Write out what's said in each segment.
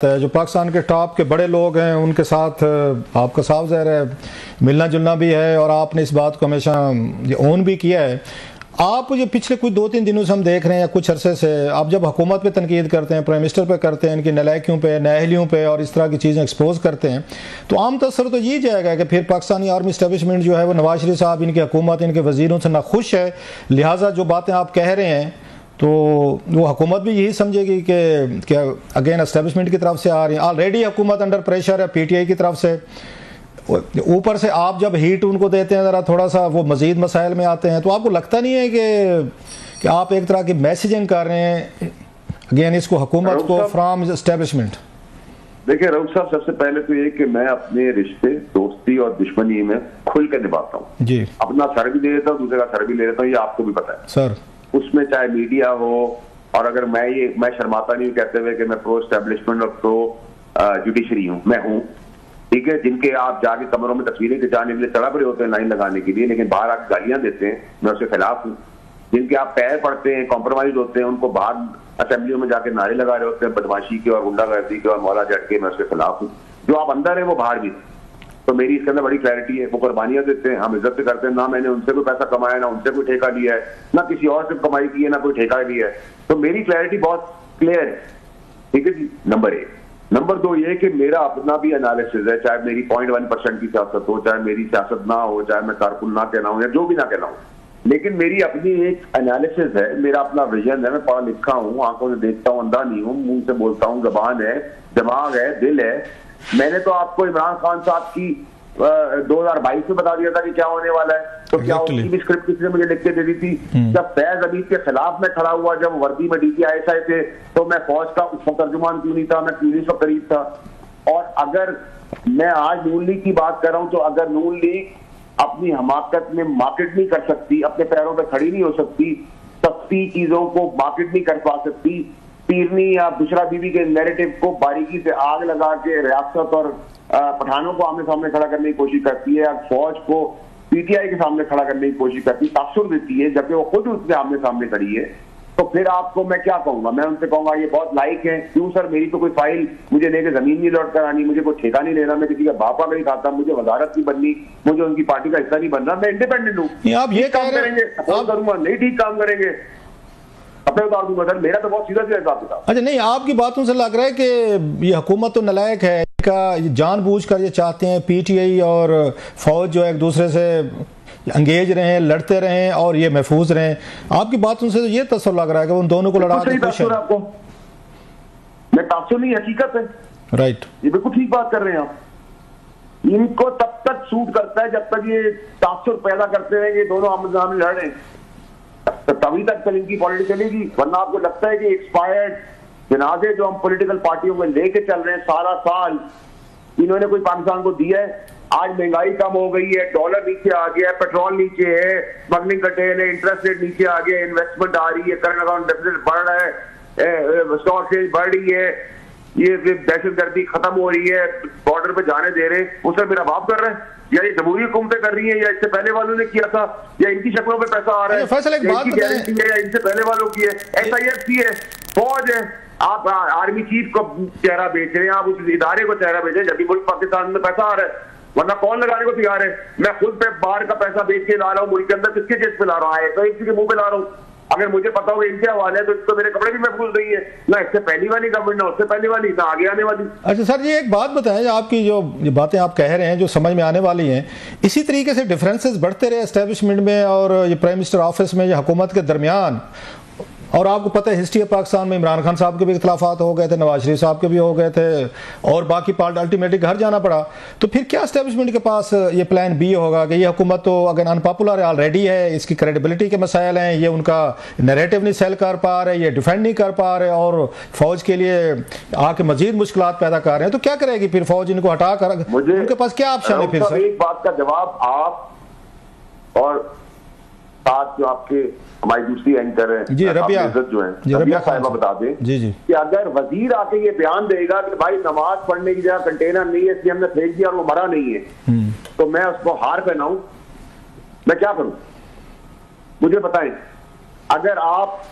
जो पाकिस्तान के टॉप के बड़े लोग हैं उनके साथ आपका साफ ज़ाहिर है मिलना जुलना भी है और आपने इस बात को हमेशा ये ओन भी किया है। आप जो पिछले कुछ 2-3 दिनों से हम देख रहे हैं या कुछ अरसे से आप जब हुकूमत पे तनकीद करते हैं, प्राइम मिनिस्टर पे करते हैं, इनकी नलायकियों पे, नाअहलियों पे और इस तरह की चीज़ें एक्सपोज करते हैं, तो आम तसर तो ये जाएगा कि फिर पाकिस्तानी आर्मी इस्टेब्लिशमेंट जो है वो नवाज शरीफ साहब, इनकी हुकूमत, इनके वज़ीरों से नाखुश है। लिहाजा जो बातें आप कह रहे हैं तो वो हुकूमत भी यही समझेगी कि अगेन एस्टेब्लिशमेंट की तरफ से आ रही है। ऑलरेडी हुकूमत अंडर प्रेशर है पीटीआई की तरफ से, ऊपर से आप जब हीट उनको देते हैं ज़रा थोड़ा सा वो मज़ीद मसाइल में आते हैं। तो आपको लगता नहीं है कि आप एक तरह की मैसेजिंग कर रहे हैं अगेन इसको हुकूमत को फ्राम एस्टेब्लिशमेंट? देखिए रऊफ साहब, सबसे पहले तो ये कि मैं अपने रिश्ते, दोस्ती और दुश्मनी में खुल के निभाता हूँ जी। अपना सर भी ले लेता हूँ, दूसरे का सर भी ले लेता हूँ, ये आपको भी पता है सर। उसमें चाहे मीडिया हो, और अगर मैं शर्माता नहीं कहते हुए कि मैं प्रो एस्टेब्लिशमेंट और प्रो जुडिशरी हूँ, मैं हूँ, ठीक है। जिनके आप जाके कमरों में तस्वीरें खिंचाने के लिए तड़प रहे होते हैं लाइन लगाने के लिए, लेकिन बाहर आके गालियां देते हैं, मैं उसके खिलाफ हूँ। जिनके आप पैर पड़ते हैं, कॉम्प्रोमाइज होते हैं, उनको बाहर असेंबलियों में जाके नारे लगा रहे होते हैं बदमाशी के और गुंडागर्दी के और मौला जट के, मैं उसके खिलाफ हूँ। जो आप अंदर है वो बाहर भी, तो मेरी इसके अंदर बड़ी क्लैरिटी है। वो कुर्बानियां देते हैं, हम इज्जत से करते हैं, ना मैंने उनसे कोई पैसा कमाया, ना उनसे कोई ठेका लिया है, ना किसी और से कमाई की है, ना कोई ठेका लिया है। तो मेरी क्लैरिटी बहुत क्लियर है, ठीक है जी। नंबर 1। नंबर 2 ये कि मेरा अपना भी एनालिसिस है, चाहे मेरी 0.1% की सियासत हो, चाहे मेरी सियासत ना हो, चाहे मैं कारकुन ना कहना हूं या जो भी ना कहना हूं, लेकिन मेरी अपनी एक एनालिसिस है, मेरा अपना विजन है। मैं पढ़ा लिखा हूँ, आंखों से देखता हूँ, अंधा नहीं हूँ, मुंह से बोलता हूँ, जबान है, दिमाग है, दिल है। मैंने तो आपको इमरान खान साहब की 2022 में बता दिया था कि क्या होने वाला है, तो क्या उसकी भी स्क्रिप्ट किसी ने मुझे लिख के दे दी थी। जब फैज अमीद के खिलाफ मैं खड़ा हुआ, जब वर्दी में DPISI थे, तो मैं फौज का तर्जुमान क्यों नहीं था, मैं क्यों नहीं सब करीब था। और अगर मैं आज नून लीग की बात कर रहा हूं, तो अगर नून लीग अपनी हमाकत में मार्केट नहीं कर सकती, अपने पैरों पर खड़ी नहीं हो सकती, सस्ती चीजों को मार्केट नहीं कर पा सकती, पीरनी या बुशरा बीबी के नैरेटिव को बारीकी से आग लगा के रियासत और पठानों को आमने सामने खड़ा करने की कोशिश करती है, फौज को पीटीआई के सामने खड़ा करने की कोशिश करती है, तासुर देती है, जबकि वो खुद उसके आमने सामने खड़ी है। तो फिर आपको मैं क्या कहूंगा? मैं उनसे कहूंगा ये बहुत लाइक है। क्यों सर? मेरी तो कोई फाइल मुझे लेके जमीन नहीं लौट कर आनी, मुझे कोई ठेका नहीं लेना, मैं किसी का बापा नहीं खाता, मुझे वजारत नहीं बननी, मुझे उनकी पार्टी का हिस्सा नहीं बनना, मैं इंडिपेंडेंट हूँ। आप ये काम करेंगे, सपोर्ट करूंगा, नहीं ठीक काम करेंगे अपने उतार दूंगा सर। मेरा तो बहुत सीधा सीधा हिसाब किताब। अच्छा, नहीं, आपकी बातों से लग रहा है कि ये हुकूमत तो नालायक है, इनका जानबूझकर ये चाहते हैं पीटीआई और फौज जो एक दूसरे से अंगेज रहे, लड़ते रहें और ये महफूज रहें। आपकी बातों से तो ये तस्वर लग रहा है कि उन दोनों को लड़ा के खुश है। आपको मैं तासुर नहीं, हकीकत है। राइट, ये बिल्कुल ठीक बात कर रहे हैं आप। इनको तब तक सूट करता है जब तक ये तासुर पैदा करते रहेंगे, दोनों आमने-सामने लड़ रहे हैं, तभी तक इनकी पॉलिटिक्स चलेगी। वरना आपको लगता है कि एक्सपायर्ड जनाजे जो हम पॉलिटिकल पार्टियों में लेके चल रहे हैं सारा साल, इन्होंने कोई पाकिस्तान को दिया है? आज महंगाई कम हो गई है, डॉलर नीचे आ गया है, पेट्रोल नीचे है, स्मगलिंग कटेल है, इंटरेस्ट रेट नीचे आ गया, इन्वेस्टमेंट आ रही है, करंट अकाउंट डेफिसिट बढ़ रहा है, स्टॉक एक्सचेंज बढ़ रही है, ये दहशतगर्दी खत्म हो रही है, बॉर्डर पे जाने दे रहे हैं। उसे मेरा बाप कर रहा है, या ये जमहूरी हुकूमतें कर रही है, या इससे पहले वालों ने किया था, या इनकी शक्लों पे पैसा आ रहा है, इनकी गारंटी है, या इनसे पहले वालों की है, SIF की है, फौज है। आप आर्मी चीफ को चेहरा बेच रहे हैं, आप उस इदारे को चेहरा बेच रहे हैं, जब भी मुल्क पाकिस्तान में पैसा आ रहा है, वरना कौन लगाने को तैयार है? मैं खुद पे बाहर का पैसा बेच के ला रहा हूँ, मुल्क के अंदर किसके जेब पे ला रहा है? तो इसी के मुंह पे ला रहा हूँ। अगर मुझे पता हो इनके हवाले है तो इसको मेरे कपड़े भी महफूज नहीं है, ना इससे पहली वाली गवर्नमेंट, ना उससे पहली वाली, ना आगे आने वाली। अच्छा सर, ये एक बात बताएं, आपकी जो बातें आप कह रहे हैं जो समझ में आने वाली हैं, इसी तरीके से डिफरेंसेस बढ़ते रहे एस्टेब्लिशमेंट में और ये प्राइम मिनिस्टर ऑफिस में, ये हुकूमत के दरमियान, और आपको पता है हिस्ट्री ऑफ पाकिस्तान में इमरान खान साहब के भी इख्तलाफात हो गए थे, नवाज शरीफ साहब के भी हो गए थे, और बाकी पार्टी अल्टीमेटली घर जाना पड़ा। तो फिर क्या एस्टेब्लिशमेंट के पास ये प्लान बी होगा कि ये हुकूमत तो अगर अनपॉपुलर ऑलरेडी है, इसकी क्रेडिबिलिटी के मसाइल हैं, ये उनका नैरेटिव नहीं सेल कर पा रहे, ये डिफेंड नहीं कर पा रहे, और फौज के लिए आके मजीद मुश्किलात पैदा कर रहे हैं, तो क्या करेगी फिर फौज? इनको हटा कर उनके पास क्या ऑप्शन है फिर? सर, एक बात का जवाब आप और साथ जो आपके हमारी दूसरी एंकर है जी, रबिया जो है, रबिया साहिबा बता दें जी जी कि अगर वजीर आके ये बयान देगा कि भाई नमाज पढ़ने की जगह कंटेनर नहीं है, इसलिए हमने फेंक दिया और वो मरा नहीं है, तो मैं उसको हार पहनाऊं? मैं क्या करूं? मुझे बताएं। अगर आप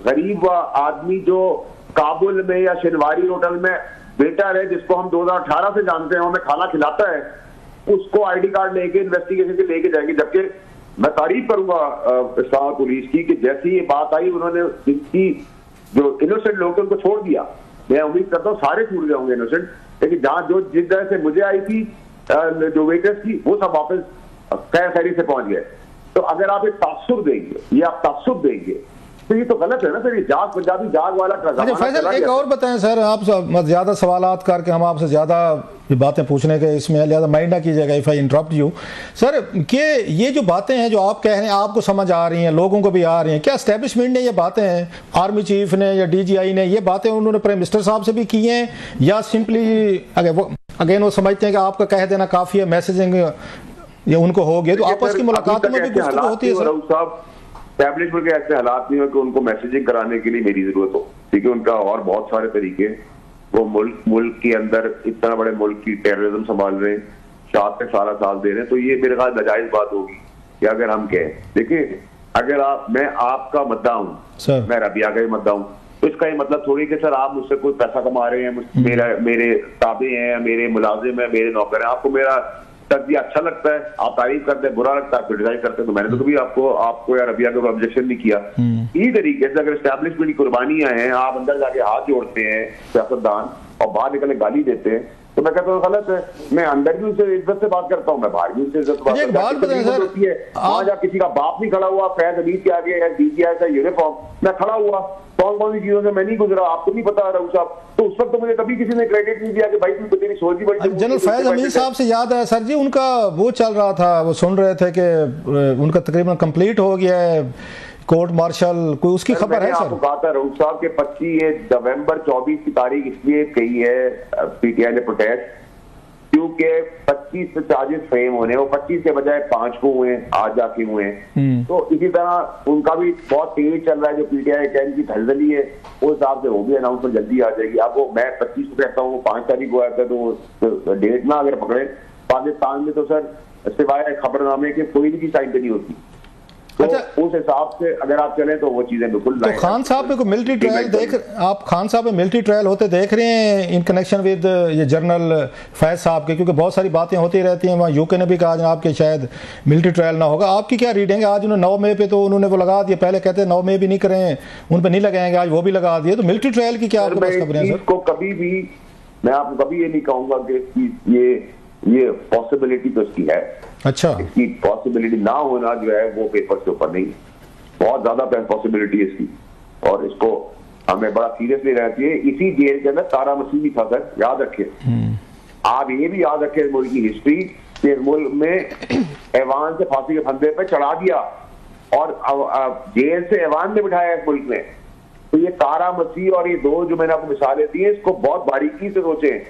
गरीब आदमी जो काबुल में या शिनवारी होटल में बेटा है जिसको हम 2018 से जानते हैं, हमें खाना खिलाता है, उसको आईडी कार्ड लेके इन्वेस्टिगेशन के लेके जाएंगे। जबकि मैं तारीफ करूंगा इस्लामाबाद पुलिस की कि जैसी ये बात आई उन्होंने जिनकी जो इनोसेंट लोग थे उनको छोड़ दिया। मैं उम्मीद करता हूँ सारे छूट गए होंगे इनोसेंट, लेकिन जहां जो जिस तरह से मुझे आई थी जो वेटर्स की, वो सब वापस खैर खैरी से पहुंच गए। तो अगर आप एक तासुब देंगे, ये आप तासुब देंगे, तो ये तो गलत है ना सर। ये जाग पंजाबी जाग वाला फैसल एक और बताएं सर, आप ज्यादा सवालात करके हम आपसे ज्यादा बातें पूछने के इसमें लिहाजा माइंड ना कीजिएगा if I interrupt you sir, कि ये जो बातें हैं जो आप कह रहे हैं आपको समझ आ रही हैं, लोगों को भी आ रही हैं, क्या एस्टेब्लिशमेंट ने ये बातें हैं, आर्मी चीफ ने या DGI ने ये बातें उन्होंने प्राइम मिनिस्टर साहब से भी की हैं, या सिंपली अगेन वो समझते हैं कि आपका कह देना काफी है, मैसेजिंग ये उनको हो गया, तो आपस की मुलाकातों में भी गुफ्तगू होती है सर? एस्टैब्लिशमेंट के ऐसे हालात नहीं हो कि उनको मैसेजिंग कराने के लिए मेरी जरूरत हो, ठीक है। उनका और बहुत सारे तरीके, वो मुल्क के अंदर इतना बड़े मुल्क की टेररिज्म संभाल रहे हैं, शाद पे सारा साथ दे रहे हैं, तो ये मेरे ख्याल नाजायज बात होगी कि अगर हम कहें। देखिए अगर मैं आपका मद्दा हूँ, मैं रबिया का ही मद्दा हूँ, तो इसका ये मतलब थोड़ी कि सर आप मुझसे कोई पैसा कमा रहे हैं, मेरे ताबे हैं, मेरे मुलाजिम है, मेरे नौकर हैं, आपको मेरा तर्जिया अच्छा लगता है, आप तारीफ करते हैं, बुरा लगता है, क्रिटिसाइज करते हैं, तो मैंने तो कभी आपको या रबिया को ऑब्जेक्शन नहीं किया। इसी तरीके से अगर एस्टैब्लिशमेंट की कुर्बानियां हैं, आप अंदर जाके हाथ जोड़ते हैं सियासतदान और बाहर निकलने गाली देते हैं, तो मैं कहता हूँ गलत है। मैं अंदर भी उनसे इज्जत से बात करता हूँ, मैं बाहर भी उनसे इज्जत से बात करता हूँ। वहां जहाँ किसी का बाप नहीं खड़ा हुआ, फैज हमीद के आगे है DGI का यूनिफॉर्म, मैं खड़ा हुआ, कौन सी चीजों से मैं नहीं गुजरा, आपको नहीं पता राउत साहब, तो उस वक्त तो मुझे कभी किसी ने क्रेडिट नहीं दिया कि भाई तुम तेरी सोच ही बड़ी। जनरल फैज हमीद साहब से याद है सर जी, उनका वो चल रहा था, वो सुन रहे थे कि उनका तकरीबन कंप्लीट हो गया है कोर्ट मार्शल, कोई उसकी खबर है सर? आपको कहा था राउत साहब के 25 नवंबर 24 की तारीख इसलिए कही है PTI ने प्रोटेस्ट, क्योंकि 25 चार्जेस फ्रेम होने, वो 25 के बजाय 5 को हुए, आज जाके हुए। तो इसी तरह उनका भी बहुत तेज चल रहा है, जो PTI की धलदली है उस हिसाब से वो भी अनाउंसमेंट जल्दी आ जाएगी। आपको मैं 25 को कहता हूँ, 5 तारीख को आया था, तो डेट ना अगर पकड़े पाकिस्तान में तो सर सिवाय खबरनामे के कोई भी साइन पे नहीं होती। तो उस हिसाब से अगर आप चलें तो वो चीजें बिल्कुल। तो खान साहब पे कोई मिलिट्री ट्रायल आप खान साहब पे मिलिट्री ट्रायल होते देख रहे हैं इन कनेक्शन विद ये जनरल फैज साहब के? क्योंकि बहुत सारी बातें होती रहती हैं, वहाँ UK ने भी कहा जनाब कि शायद मिलिट्री ट्रायल ना होगा। आपकी क्या रीडिंग है? आज उन्होंने 9 मई पे तो उन्होंने वो लगा दिया, पहले कहते 9 मई भी नहीं करें, उन पर नहीं लगाएंगे, आज वो भी लगा दिए। तो मिलिट्री ट्रायल की क्या आपके पास खबरें हैं सर? कभी भी मैं आपको कभी ये नहीं कहूंगा कि ये पॉसिबिलिटी तो इसकी है। अच्छा, इसकी पॉसिबिलिटी ना होना जो है वो पेपर के ऊपर नहीं, बहुत ज्यादा पॉसिबिलिटी है इसकी, और इसको हमें बड़ा सीरियसली रहती है। इसी जेल के अंदर तारा मसीह भी था सर, याद रखिए। आप ये भी याद रखिए मुल्क की हिस्ट्री के, मुल्क में ऐवान से फांसी के फंदे पे चढ़ा दिया और जेल से ऐवान में बिठाया इस मुल्क में। तो ये तारा मसीह और ये दो जो मैंने आपको मिसालें दी है, इसको बहुत बारीकी से सोचें।